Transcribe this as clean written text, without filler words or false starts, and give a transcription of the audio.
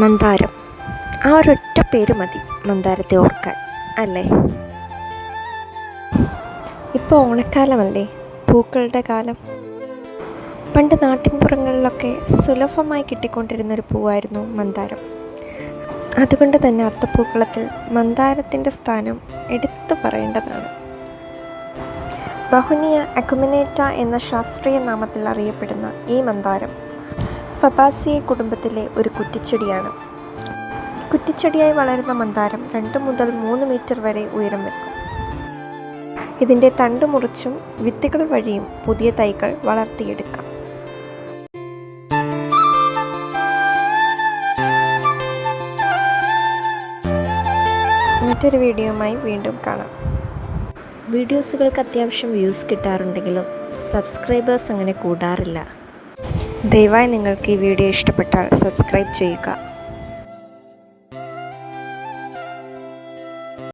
മന്ദാരം. ആ ഒരൊറ്റ പേര് മതി മന്ദാരത്തെ ഓർക്കാൻ, അല്ലേ? ഇപ്പോൾ ഓണക്കാലമല്ലേ, പൂക്കളുടെ കാലം. പണ്ട് നാട്ടിൻപുറങ്ങളിലൊക്കെ സുലഭമായി കിട്ടിക്കൊണ്ടിരുന്നൊരു പൂവായിരുന്നു മന്ദാരം. അതുകൊണ്ട് തന്നെ അത്തപ്പൂക്കളത്തിൽ മന്ദാരത്തിൻ്റെ സ്ഥാനം എടുത്തു പറയേണ്ടതാണ്. ബഹുനിയ അക്യുമിനേറ്റ എന്ന ശാസ്ത്രീയ നാമത്തിൽ അറിയപ്പെടുന്ന ഈ മന്ദാരം ഫബാസിയേ കുടുംബത്തിലെ ഒരു കുറ്റിച്ചെടിയാണ്. കുറ്റിച്ചെടിയായി വളരുന്ന മന്ദാരം 2 മുതൽ 3 മീറ്റർ വരെ ഉയരം വെക്കും. ഇതിൻ്റെ തണ്ട് മുറിച്ചും വിത്തുകൾ വഴിയും പുതിയ തൈകൾ വളർത്തിയെടുക്കാം. മറ്റൊരു വീഡിയോയുമായി വീണ്ടും കാണാം. വീഡിയോസുകൾക്ക് അത്യാവശ്യം വ്യൂസ് കിട്ടാറുണ്ടെങ്കിലും സബ്സ്ക്രൈബേഴ്സ് അങ്ങനെ കൂടാറില്ല. ദയവായി നിങ്ങൾക്ക് ഈ വീഡിയോ ഇഷ്ടപ്പെട്ടാൽ സബ്സ്ക്രൈബ് ചെയ്യുക.